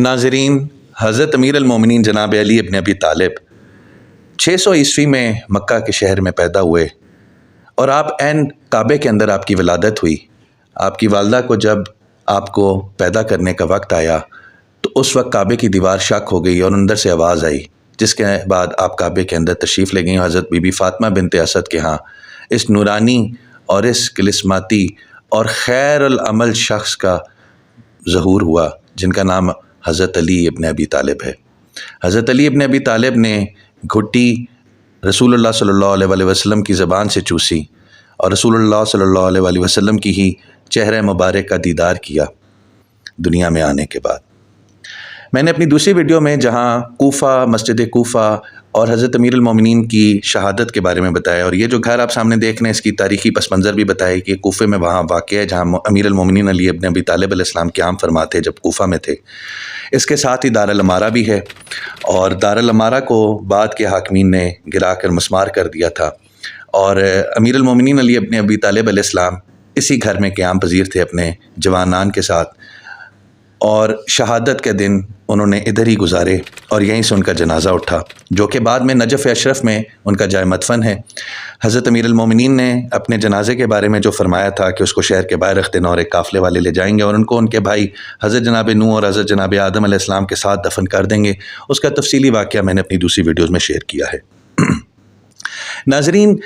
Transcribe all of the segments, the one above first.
नाज़रीन, हज़रत अमीर अल-मोमिनीन जनाब अली इब्न अबी तालिब 600 ईस्वी में मक्का के शहर में पैदा हुए और आप ऐन काबे के अंदर आपकी विलादत हुई। आपकी वालदा को जब आपको पैदा करने का वक्त आया तो उस वक्त काबे की दीवार शक हो गई और अंदर से आवाज़ आई, जिसके बाद आप काबे के अंदर तशरीफ़ ले गई। हज़रत बीबी फ़ातिमा बिनते असद के यहाँ इस नूरानी और इस कलिस्माती और खैरुल अमल शख्स का ज़हूर हुआ, जिनका नाम हज़रत अली इब्न अबी तालिब है। हज़रत अली इब्न अबी तालिब ने घुट्टी रसूलुल्लाह सल्लल्लाहु अलैहि वसल्लम की ज़बान से चूसी और रसूलुल्लाह सल्लल्लाहु अलैहि वसल्लम की ही चेहरे मुबारक का दीदार किया दुनिया में आने के बाद। मैंने अपनी दूसरी वीडियो में जहाँ कूफ़ा, मस्जिद कूफ़ा और हज़रत अमीर अल-मोमिनीन की शहादत के बारे में बताया, और ये जो घर आप सामने देख रहे हैं इसकी तारीख़ी पस मंज़र भी बताया कि कूफ़े में वहाँ वाक़ है जहाँ अमीर अल-मोमिनीन अली इब्न अबी तालिब अलैहिस्सलाम क़याम फरमा थे जब कूफ़ा में थे। इसके साथ ही दारुल अमारा भी है और दारुल अमारा को बाद के हाकिमीन ने गिरा कर मस्मार कर दिया था और अमीर अल-मोमिनीन अली इब्न अबी तालिब अलैहिस्सलाम इसी घर में क़याम पज़ीर थे अपने जवानान के साथ, और शहादत के दिन उन्होंने इधर ही गुजारे और यहीं से उनका जनाज़ा उठा, जो कि बाद में नजफ़ अशरफ में उनका जाए मदफन है। हज़रत अमीर अल-मोमिनीन ने अपने जनाजे के बारे में जो फरमाया था कि उसको शहर के बाहर रखते और एक काफ़िले वाले ले जाएंगे और उनको उनके भाई हज़रत जनाब नूह और हज़रत जनाब आदम अलैहिस्सलाम के साथ दफन कर देंगे, उसका तफसीली वाक़या मैंने अपनी दूसरी वीडियोज़ में शेयर किया है। नाज़रीन,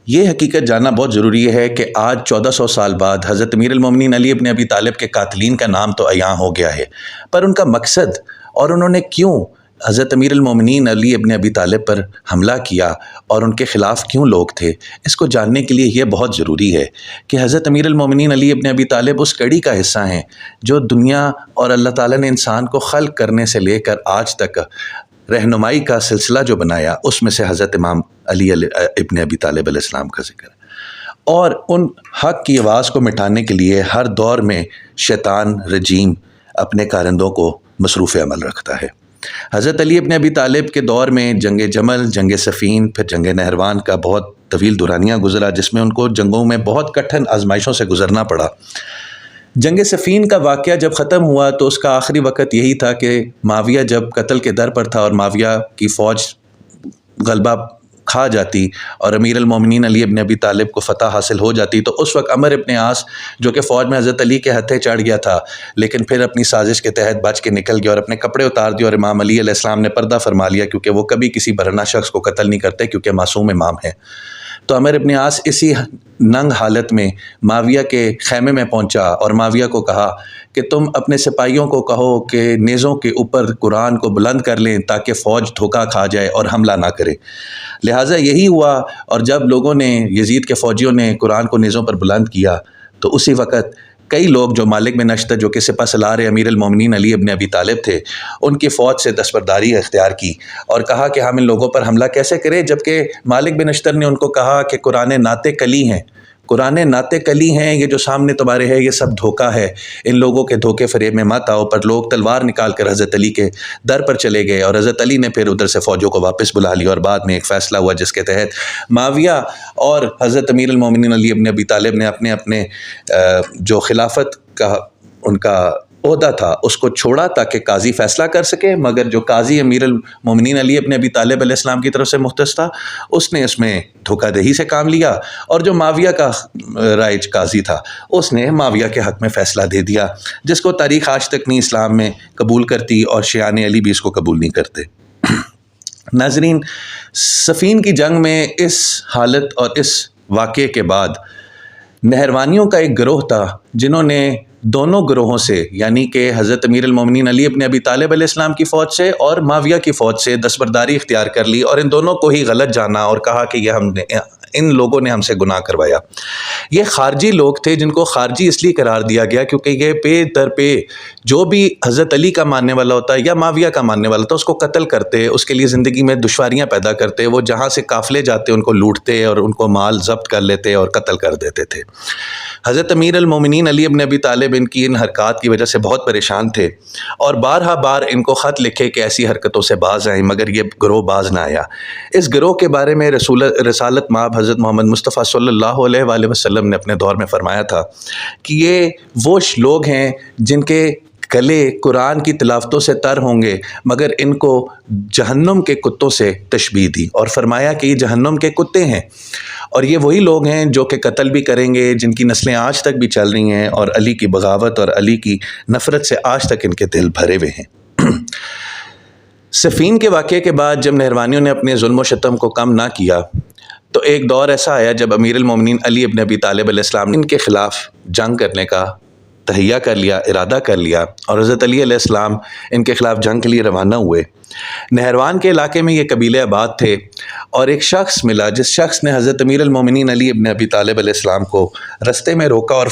ये हकीकत जानना बहुत ज़रूरी है कि आज 1400 साल बाद हज़रत अमीर अल-मोमिनीन अली इब्न अबी तालिब के कातिलीन का नाम तो अयां हो गया है, पर उनका मकसद और उन्होंने क्यों हज़रत अमीर अल-मोमिनीन अली इब्न अबी तालिब पर हमला किया और उनके ख़िलाफ़ क्यों लोग थे, इसको जानने के लिए ये बहुत ज़रूरी है कि हज़रत अमीर अल-मोमिनीन अली इब्न अबी तालिब उस कड़ी का हिस्सा हैं जो दुनिया और अल्लाह ताला ने इंसान को ख़ल्क़ करने से लेकर आज तक रहनुमाई का सिलसिला जो बनाया, उसमें से हज़रत इमाम अली इब्न अबी तालिब अलैहिस्सलाम का ज़िक्र है। और उन हक़ की आवाज़ को मिटाने के लिए हर दौर में शैतान रजीम अपने कारिंदों को मसरूफ़ अमल रखता है। हज़रत अली इब्न अबी तालिब के दौर में जंग जमल, जंग सफ़ीन, फिर जंग नहरवान का बहुत तवील दुरानिया गुज़रा, जिसमें उनको जंगों में बहुत कठिन आजमाइशों से गुज़रना पड़ा। जंग सफ़ीन का वाक़या जब ख़त्म हुआ तो उसका आखिरी वक़्त यही था कि माविया जब कत्ल के दर पर था और माविया की फ़ौज गलबा खा जाती और अमीर अल-मोमिनीन अली इब्न अबी तालिब को फ़तह हासिल हो जाती, तो उस वक्त अमर इब्न आस जो कि फ़ौज में हज़रत अली के हत्थे चढ़ गया था, लेकिन फिर अपनी साजिश के तहत बच के निकल गया और अपने कपड़े उतार दिए और इमाम अली अलैहिस्सलाम ने पर्दा फरमा लिया, क्योंकि वो कभी किसी बरहना शख्स को कत्ल नहीं करते क्योंकि मासूम इमाम है। तो अमर इब्न आस इसी नंग हालत में माविया के खैमे में पहुंचा और माविया को कहा कि तुम अपने सिपाहियों को कहो कि नेज़ों के ऊपर कुरान को बुलंद कर लें ताकि फ़ौज धोखा खा जाए और हमला ना करे। लिहाजा यही हुआ, और जब लोगों ने, यजीद के फ़ौजियों ने कुरान को नेज़ों पर बुलंद किया तो उसी वक़्त कई लोग जो मालिक बिन नश्तर जो कि सिपह सलार अमीर अल-मोमिनीन अली इब्न अबी तालिब थे, उनकी फ़ौज से दस्तबरदारी इख्तियार की और कहा कि हम इन लोगों पर हमला कैसे करें, जबकि मालिक बिन नश्तर ने उनको कहा कि कुरान नाते कली हैं, कुरान नाते कली हैं, ये जो सामने तुम्हारे है ये सब धोखा है, इन लोगों के धोखे फ़रेब में मत आओ। पर लोग तलवार निकाल कर हज़रत अली के दर पर चले गए और हज़रत अली ने फिर उधर से फ़ौजों को वापस बुला लिया और बाद में एक फ़ैसला हुआ जिसके तहत माविया और हज़रत अमीर अल-मोमिनीन अली इब्न अबी तालिब ने अपने अपने जो खिलाफत का उनका ओहदा था उसको छोड़ा ताकि काजी फ़ैसला कर सके, मगर जो काजी अमीर अल-मोमिनीन अली इब्न अबी तालिब अलैहिस्सलाम की तरफ से मुख्तस था उसने इसमें धोखादही से काम लिया, और जो माविया का राइज काजी था उसने माविया के हक़ में फ़ैसला दे दिया, जिसको तारीख़ आज तक नहीं इस्लाम में कबूल करती और शियाने अली भी इसको कबूल नहीं करते। नाज़रीन, सफ़ीन की जंग में इस हालत और इस वाक़े के बाद नहरवानियों का एक गिरोह था जिन्होंने दोनों गिरोहों से, यानी कि हज़रत अमीर अल-मोमिनीन अली इब्न अबी तालिब अलैहिस्सलाम की फ़ौज से और माविया की फ़ौज से दस्तबरदारी इख्तियार कर ली और इन दोनों को ही गलत जाना और कहा कि यह हमने, इन लोगों ने हमसे गुनाह करवाया। ये खारजी लोग थे जिनको खारजी इसलिए करार दिया गया क्योंकि ये पे दर पे जो भी हज़रत अली का मानने वाला होता है या माविया का मानने वाला था उसको कत्ल करते, उसके लिए ज़िंदगी में दुश्वारियाँ पैदा करते, वो जहाँ से काफ़िले जाते उनको लूटते और उनको माल जब्त कर लेते और कत्ल कर देते थे। हज़रत अमीर अल-मोमिनीन अली इब्न अबी तालिब इनकी इन हरकत की वजह से बहुत परेशान थे और बारहा बार इनको ख़त लिखे कि ऐसी हरकतों से बाज़ आएँ, मगर ये गिरोह बाज़ ना आया। इस गिरोह के बारे में रसालत माब हज़रत मोहम्मद मुस्तफ़ा सल्लल्लाहु अलैहि वसल्लम ने अपने दौर में फ़रमाया था कि ये वो लोग हैं जिनके گلے قرآن کی تلاوتوں سے تر ہوں گے مگر ان کو جہنم کے کتوں سے تشبیہ دی، اور فرمایا کہ یہ جہنم کے کتے ہیں، اور یہ وہی لوگ ہیں جو کہ قتل بھی کریں گے، جن کی نسلیں آج تک بھی چل رہی ہیں، اور علی کی بغاوت اور علی کی نفرت سے آج تک ان کے دل بھرے ہوئے ہیں۔ صفین کے واقعے کے بعد جب نہروانیوں نے اپنے ظلم و شتم کو کم نہ کیا تو ایک دور ایسا آیا جب امیر المومنین علی ابن ابی طالب علیہ السلام نے ان کے خلاف جنگ کرنے کا تہیہ کر لیا، ارادہ کر لیا، اور حضرت علی علیہ السلام ان کے خلاف جنگ کے لیے روانہ ہوئے۔ نہروان کے علاقے میں یہ قبیلے آباد تھے، اور ایک شخص ملا جس شخص نے حضرت امیر المومنین علی ابن ابی طالب علیہ السلام کو رستے میں روکا، اور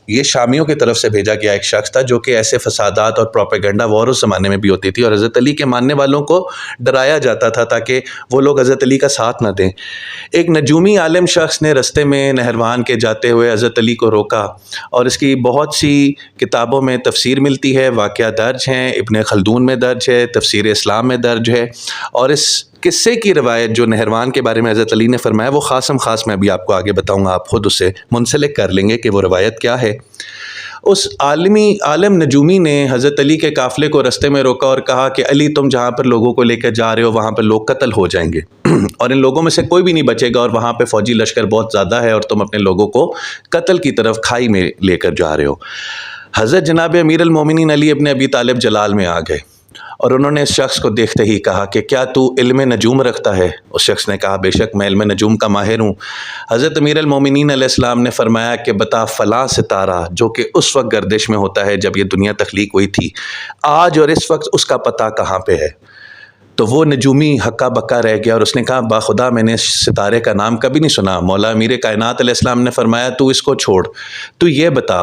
یہ شامیوں کی طرف سے بھیجا گیا ایک شخص تھا جو کہ ایسے فسادات اور پروپیگنڈا وار اس زمانے میں بھی ہوتی تھی، اور حضرت علی کے ماننے والوں کو ڈرایا جاتا تھا تاکہ وہ لوگ حضرت علی کا ساتھ نہ دیں۔ ایک نجومی عالم شخص نے رستے میں نہروان کے جاتے ہوئے حضرت علی کو روکا، اور اس کی بہت سی کتابوں میں تفسیر ملتی ہے، واقعہ درج ہیں، ابن خلدون میں درج ہے، تفسیر اسلام میں درج ہے، اور اس قصے کی روایت جو نہروان کے بارے میں حضرت علی نے فرمایا وہ خاص میں ابھی آپ کو آگے بتاؤں گا، آپ خود اسے منسلک کر لیں گے کہ وہ روایت کیا ہے۔ اس عالم نجومی نے حضرت علی کے قافلے کو رستے میں روکا اور کہا کہ علی تم جہاں پر لوگوں کو لے کر جا رہے ہو وہاں پر لوگ قتل ہو جائیں گے اور ان لوگوں میں سے کوئی بھی نہیں بچے گا، اور وہاں پہ فوجی لشکر بہت زیادہ ہے اور تم اپنے لوگوں کو قتل کی طرف کھائی میں لے کر جا رہے ہو۔ حضرت جناب امیر المومنین علی ابن ابی طالب جلال میں آ گئے، اور انہوں نے اس شخص کو دیکھتے ہی کہا کہ کیا تو علم نجوم رکھتا ہے؟ اس شخص نے کہا بے شک میں علم نجوم کا ماہر ہوں۔ حضرت امیر المومنین علیہ السلام نے فرمایا کہ بتا فلاں ستارہ جو کہ اس وقت گردش میں ہوتا ہے جب یہ دنیا تخلیق ہوئی تھی، آج اور اس وقت اس کا پتہ کہاں پہ ہے؟ تو وہ نجومی ہکا بکا رہ گیا، اور اس نے کہا باخدا میں نے اس ستارے کا نام کبھی نہیں سنا۔ مولا امیر کائنات علیہ السلام نے فرمایا تو اس کو چھوڑ، تو یہ بتا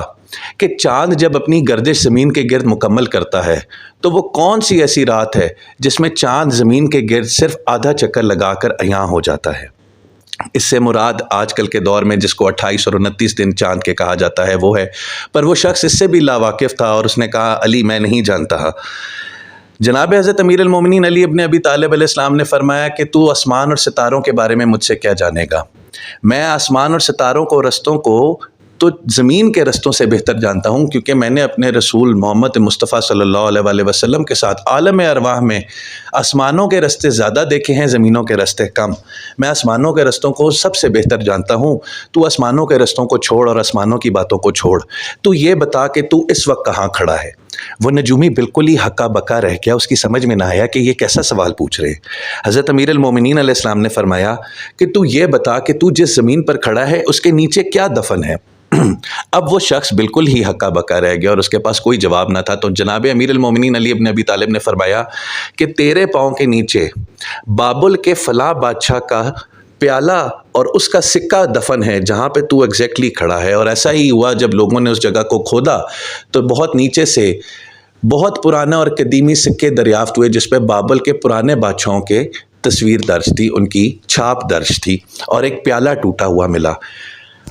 کہ چاند جب اپنی گردش زمین کے گرد مکمل کرتا ہے تو وہ کون سی ایسی رات ہے جس میں چاند زمین کے گرد صرف آدھا چکر لگا کر عیاں ہو جاتا ہے؟ اس سے مراد آج کل کے دور میں جس کو 28 اور 29 دن چاند کے کہا جاتا ہے وہ ہے، پر وہ شخص اس سے بھی لاواقف تھا، اور اس نے کہا علی میں نہیں جانتا۔ جناب حضرت امیر المومنین علی ابن ابی طالب علیہ السلام نے فرمایا کہ تو آسمان اور ستاروں کے بارے میں مجھ سے کیا جانے گا؟ میں آسمان اور ستاروں کو، رستوں کو تو زمین کے رستوں سے بہتر جانتا ہوں، کیونکہ میں نے اپنے رسول محمد مصطفیٰ صلی اللہ علیہ وآلہ وسلم کے ساتھ عالم ارواح میں آسمانوں کے رستے زیادہ دیکھے ہیں، زمینوں کے رستے کم۔ میں آسمانوں کے رستوں کو سب سے بہتر جانتا ہوں، تو آسمانوں کے رستوں کو چھوڑ اور آسمانوں کی باتوں کو چھوڑ، تو یہ بتا کہ تو اس وقت کہاں کھڑا ہے؟ وہ نجومی بالکل ہی ہکا بکا رہ گیا، اس کی سمجھ میں نہ آیا کہ یہ کیسا سوال پوچھ رہے ہیں۔ حضرت امیر المومنین علیہ السلام نے فرمایا کہ تو یہ بتا کہ تو جس زمین پر کھڑا ہے اس کے نیچے کیا دفن ہے؟ اب وہ شخص بالکل ہی ہکا بکا رہ گیا اور اس کے پاس کوئی جواب نہ تھا، تو جناب امیر المومنین علی ابن ابی طالب نے فرمایا کہ تیرے پاؤں کے نیچے بابل کے فلاں بادشاہ کا پیالہ اور اس کا سکہ دفن ہے جہاں پہ تو ایگزیکٹلی کھڑا ہے۔ اور ایسا ہی ہوا، جب لوگوں نے اس جگہ کو کھودا تو بہت نیچے سے بہت پرانے اور قدیمی سکے دریافت ہوئے جس پہ بابل کے پرانے بادشاہوں کے تصویر درج تھی، ان کی چھاپ درج تھی، اور ایک پیالہ ٹوٹا ہوا ملا۔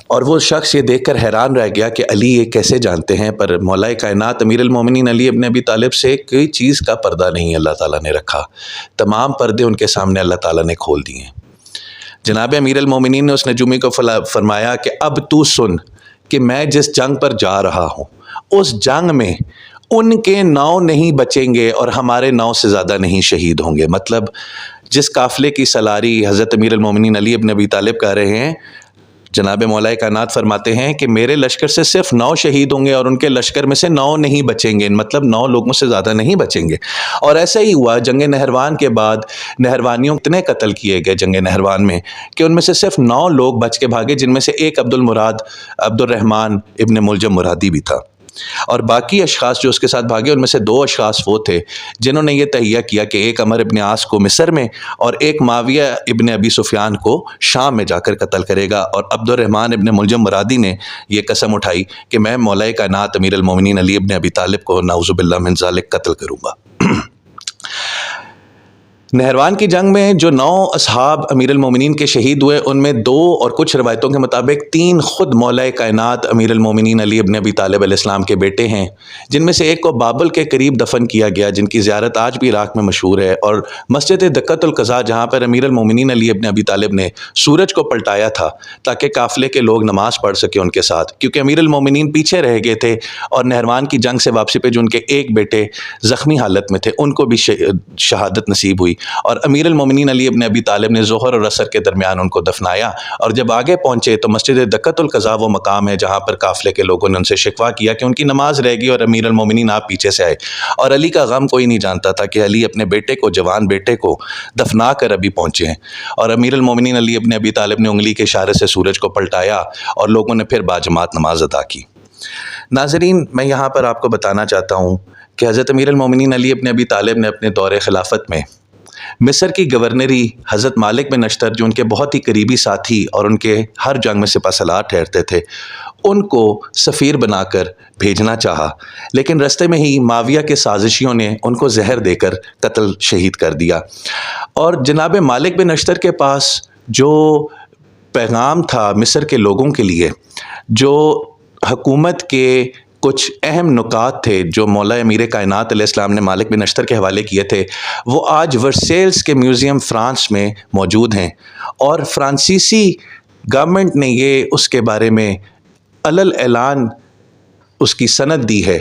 اور وہ شخص یہ دیکھ کر حیران رہ گیا کہ علی یہ کیسے جانتے ہیں، پر مولا کائنات امیر المومنین علی ابن ابی طالب سے کوئی چیز کا پردہ نہیں اللہ تعالیٰ نے رکھا، تمام پردے ان کے سامنے اللہ تعالیٰ نے کھول دیے۔ جناب امیر المومنین نے اس نجومی کو فرمایا کہ اب تو سن کہ میں جس جنگ پر جا رہا ہوں اس جنگ میں ان کے 9 نہیں بچیں گے اور ہمارے 9 سے زیادہ نہیں شہید ہوں گے۔ مطلب جس قافلے کی سلاری حضرت امیر المومنین علی ابن ابی طالب کہہ رہے ہیں، جناب مولا کائنات فرماتے ہیں کہ میرے لشکر سے صرف 9 شہید ہوں گے اور ان کے لشکر میں سے 9 نہیں بچیں گے، مطلب 9 لوگوں سے زیادہ نہیں بچیں گے۔ اور ایسا ہی ہوا، جنگ نہروان کے بعد نہروانیوں اتنے قتل کیے گئے جنگ نہروان میں کہ ان میں سے صرف 9 لوگ بچ کے بھاگے، جن میں سے ایک عبد الرحمن ابن ملجم مرادی بھی تھا، اور باقی اشخاص جو اس کے ساتھ بھاگے ان میں سے 2 اشخاص وہ تھے جنہوں نے یہ تہیہ کیا کہ ایک عمر ابن عاص کو مصر میں اور ایک معاویہ ابن ابی سفیان کو شام میں جا کر قتل کرے گا، اور عبد الرحمن ابن ملجم مرادی نے یہ قسم اٹھائی کہ میں مولا کائنات امیر المومنین علی ابن ابی طالب کو نعوذ باللہ من ذالک قتل کروں گا۔ नहरवान की जंग में जो 9 असहाब अमीर अल-मोमिनीन के शहीद हुए, उनमें 2 और कुछ रवायतों के मुताबिक 3 खुद मौला कायनात अमीर अल-मोमिनीन अली इब्न अबी तालिब अलैहिस्सलाम के बेटे हैं, जिनमें से एक को बाबल के करीब दफन किया गया, जिनकी ज़ियारत आज भी इराक़ में मशहूर है। और मस्जिद दक्कतुल क़ज़ा, जहाँ पर अमीर अल-मोमिनीन अली इब्न अबी तालिब ने सूरज को पलटाया था ताकि काफ़िले के लोग नमाज़ पढ़ सकें उनके साथ, क्योंकि अमीर अल-मोमिनीन पीछे रह गए थे और नहरवान की जंग से वापसी पे जो उनके एक बेटे ज़ख्मी हालत में थे, उनको भी शहादत नसीब हुई। और अमीर अल-मोमिनीन अली इब्न अबी तालिब ने ज़ोहर और असर के दरमियान उनको दफनाया। और जब आगे पहुँचे तो मस्जिद दक्कतुल क़ज़ा वो मकाम है जहाँ पर काफ़िले के लोगों ने उनसे शिकवा किया कि उनकी नमाज रह गई और अमीर अल-मोमिनीन आप पीछे से आए। और अली का गम कोई नहीं जानता था कि अली अपने बेटे को, जवान बेटे को दफना कर अभी पहुँचे हैं। और अमीर अल-मोमिनीन अली इब्न अबी तालिब ने उंगली के इशारे से सूरज को पलटाया और लोगों ने फिर बाजमात नमाज अदा की। नाज़रीन, मैं यहाँ पर आपको बताना चाहता हूँ कि हज़रत अमीर अल-मोमिनीन अली इब्न अबी तालिब ने अपने दौरे खिलाफत में मिस्र की गवर्नरी हज़रत मालिक बिन नश्तर, जो उनके बहुत ही करीबी साथी और उनके हर जंग में सिपाहसालार ठहरते थे, उनको सफ़ीर बनाकर भेजना चाहा, लेकिन रास्ते में ही माविया के साजिशियों ने उनको जहर देकर कत्ल शहीद कर दिया। और जनाब मालिक बिन नश्तर के पास जो पैगाम था मिस्र के लोगों के लिए, जो हुकूमत के कुछ अहम नुकात थे जो मौला अमीर कायनात अलैहिस्सलाम ने मालिक बिन नश्तर के हवाले किए थे, वो आज वर्सेल्स के म्यूज़ियम फ्रांस में मौजूद हैं। और फ्रांसीसी गवर्नमेंट ने ये उसके बारे में अलल ऐलान उसकी सनद दी है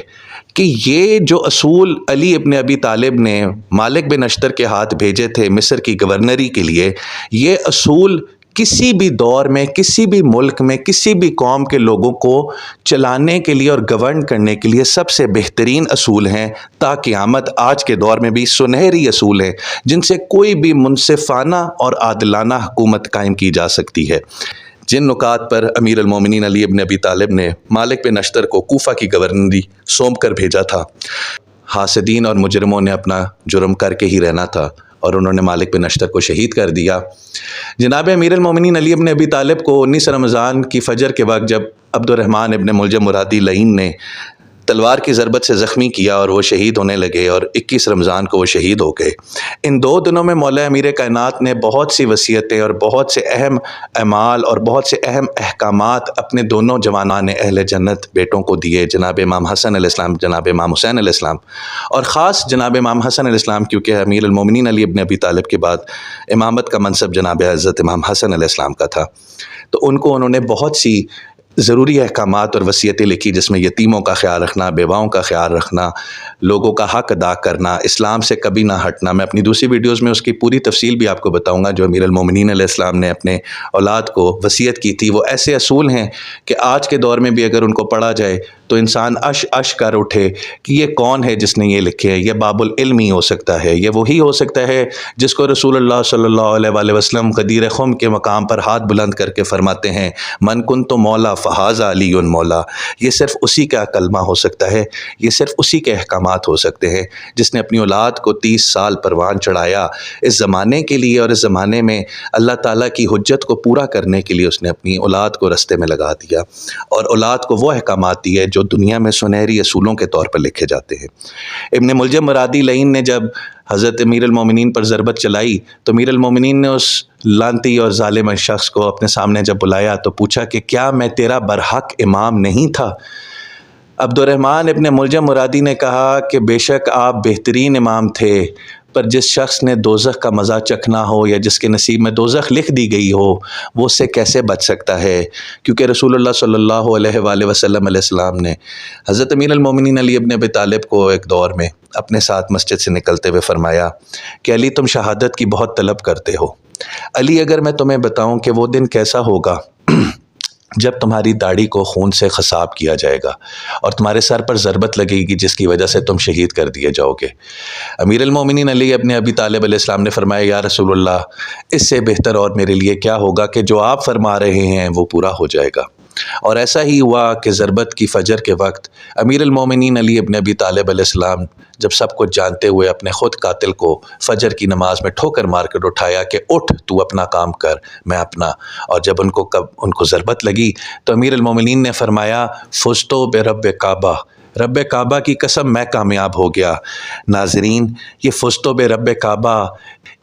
कि ये जो असूल अली इब्न अबी तालिब ने मालिक बिन नश्तर के हाथ भेजे थे मिस्र की गवर्नरी के लिए, ये असूल किसी भी दौर में, किसी भी मुल्क में, किसी भी कौम के लोगों को चलाने के लिए और गवर्न करने के लिए सबसे बेहतरीन असूल हैं। ता क़यामत आज के दौर में भी सुनहरी असूल हैं जिनसे कोई भी मुनसिफ़ाना और आदिलाना हुकूमत कायम की जा सकती है। जिन नुकात पर अमीर अल-मोमिनीन अली इब्न अबी तालिब ने मालिक बिन नश्तर को कूफा की गवर्नरी सौंप कर भेजा था, हासिदीन और मुजरिमों ने अपना जुर्म करके ही रहना था और उन्होंने मालिक बिन नश्तर को शहीद कर दिया। जनाब अमीर अल-मोमिनीन अली इब्न अबी तालिब को 19 रमज़ान की फ़जर के वक्त जब अब्दुर्रहमान इब्न मुलजम मुरादी लईन ने तलवार की ज़रबत से ज़ख्मी किया और वो शहीद होने लगे और 21 रमज़ान को वो शहीद हो गए। इन 2 दिनों में मौला अमीर कायनात ने बहुत सी वसीयतें और बहुत से अहम अमाल और बहुत से अहम अहकामात अपने दोनों जवानान अहले जन्नत बेटों को दिए, जनाब इमाम हसन अलैहिस्सलाम, जनाब इमाम हुसैन अलैहिस्सलाम, और ख़ास जनाब इमाम हसन अलैहिस्सलाम, क्योंकि अमीर अल-मोमिनीन अली इब्न अबी तालिब के बाद इमामत का मनसब जनाब हज़रत इमाम हसन अलैहिस्सलाम का था। तो उनको उन्होंने बहुत सी ज़रूरी अहकामात और वसीयतें लिखी, जिसमें यतीमों का ख्याल रखना, बेवाओं का ख्याल रखना, लोगों का हक़ अदा करना, इस्लाम से कभी ना हटना। मैं अपनी दूसरी वीडियोज़ में उसकी पूरी तफसील भी आपको बताऊँगा जो अमीर अल-मोमिनीन अलैहिस्सलाम ने अपने औलाद को वसीयत की थी। वो ऐसे असूल हैं कि आज के दौर में भी अगर उनको पढ़ा जाए तो इंसान अश अश कर उठे कि ये कौन है जिसने ये लिखे हैं। ये बाबुल इल्म ही हो सकता है, ये वही हो सकता है जिसको रसूलुल्लाह सल्लल्लाहु अलैहि वसल्लम गदीर खुम के मकाम पर हाथ बुलंद करके फरमाते हैं, मन कुन्तु मौला फ़हाज़ा अलीयुन मौला। ये सिर्फ़ उसी का कलमा हो सकता है, ये सिर्फ़ उसी के अहकामात हो सकते हैं जिसने अपनी औलाद को 30 साल परवान चढ़ाया इस ज़माने के लिए, और इस ज़माने में अल्लाह ताला की हुज्जत को पूरा करने के लिए उसने अपनी औलाद को रस्ते में लगा दिया और औलाद को वो अहकामात दिए जो दुनिया में सुनहरी असूलों के तौर पर लिखे जाते हैं। इब्न मुलजम मुरादी लईन ने जब हज़रत अमीर अल-मोमिनीन पर ज़रबत चलाई तो अमीर अल-मोमिनीन ने उस लानती और ज़ालिम शख्स को अपने सामने जब बुलाया तो पूछा कि क्या मैं तेरा बरहक इमाम नहीं था? अब्दुर्रहमान इब्न मुलजम मुरादी ने कहा कि बेशक आप बेहतरीन इमाम थे, पर जिस शख्स ने दोज़ख का मज़ा चखना हो या जिसके नसीब में दोज़ख लिख दी गई हो वो उससे कैसे बच सकता है? क्योंकि रसूलुल्लाह सल्लल्लाहु अलैहि वसल्लम ने हज़रत अमीर अल-मोमिनीन अली इब्न अबी तालिब को एक दौर में अपने साथ मस्जिद से निकलते हुए फ़रमाया कि अली, तुम शहादत की बहुत तलब करते हो। अली, अगर मैं तुम्हें बताऊँ कि वो दिन कैसा होगा जब तुम्हारी दाढ़ी को खून से खसाब किया जाएगा और तुम्हारे सर पर ज़रबत लगेगी जिसकी वजह से तुम शहीद कर दिए जाओगे। अमीर अल-मोमिनीन अली इब्न अबी तालिब अलैहिस्सलाम ने फरमाया, या रसूलुल्लाह, इससे बेहतर और मेरे लिए क्या होगा कि जो आप फरमा रहे हैं वो पूरा हो जाएगा। और ऐसा ही हुआ कि ज़रबत की फ़जर के वक्त अमीर अल-मोमिनीन अली इब्न अबी तालिब अलैहिस्सलाम जब सब कुछ जानते हुए अपने ख़ुद कातिल को फ़जर की नमाज में ठोकर मार कर उठाया कि उठ, तू अपना काम कर, मैं अपना। और जब उनको ज़रबत लगी तो अमीर अल-मोमिनीन ने फरमाया, फ़ुज़्तु बिरब्बि काबा, رب کعبہ کی قسم میں کامیاب ہو گیا۔ ناظرین، یہ فزتو بے رب کعبہ،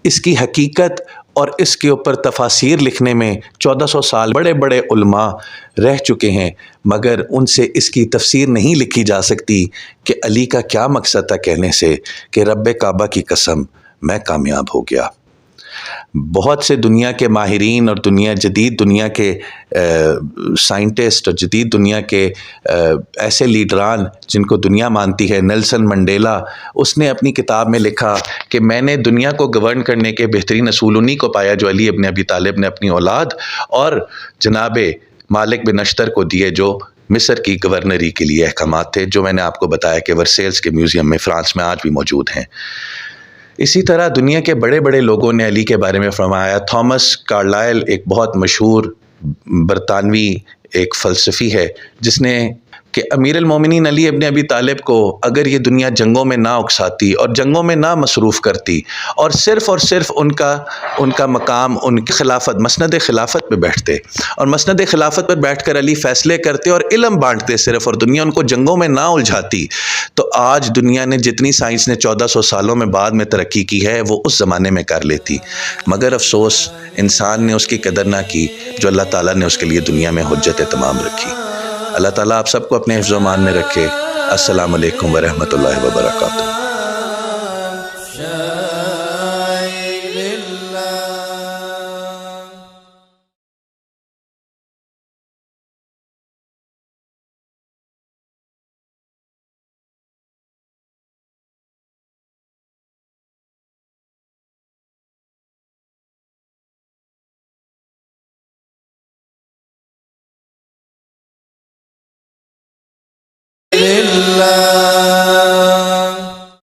اس کی حقیقت اور اس کے اوپر تفاسیر لکھنے میں 1400 سال بڑے بڑے علماء رہ چکے ہیں، مگر ان سے اس کی تفسیر نہیں لکھی جا سکتی کہ علی کا کیا مقصد تھا کہنے سے کہ رب کعبہ کی قسم میں کامیاب ہو گیا۔ بہت سے دنیا کے ماہرین اور جدید دنیا کے سائنٹسٹ اور جدید دنیا کے ایسے لیڈران جن کو دنیا مانتی ہے، نیلسن منڈیلا، اس نے اپنی کتاب میں لکھا کہ میں نے دنیا کو گورن کرنے کے بہترین اصول انہی کو پایا جو علی ابن ابی طالب نے اپنی اولاد اور جناب مالک بن اشتر کو دیے، جو مصر کی گورنری کے لیے احکامات تھے، جو میں نے آپ کو بتایا کہ ورسیلز کے میوزیم میں فرانس میں آج بھی موجود ہیں۔ اسی طرح دنیا کے بڑے بڑے لوگوں نے علی کے بارے میں فرمایا۔ تھامس کارلائل ایک بہت مشہور برطانوی ایک فلسفی ہے، جس نے کہ امیر المومنین علی ابن ابی طالب کو اگر یہ دنیا جنگوں میں نہ اکساتی اور جنگوں میں نہ مصروف کرتی اور صرف ان کا مقام ان کی خلافت، مسند خلافت پہ بیٹھتے اور مسند خلافت پر بیٹھ کر علی فیصلے کرتے اور علم بانٹتے صرف، اور دنیا ان کو جنگوں میں نہ الجھاتی، تو آج دنیا نے جتنی سائنس نے 1400 سالوں میں بعد میں ترقی کی ہے وہ اس زمانے میں کر لیتی، مگر افسوس انسان نے اس کی قدر نہ کی جو اللہ تعالیٰ نے اس کے لیے دنیا میں حجت تمام رکھی۔ اللہ تعالیٰ آپ سب کو اپنے حفظ و امان میں رکھے۔ السلام علیکم ورحمۃ اللہ وبرکاتہ۔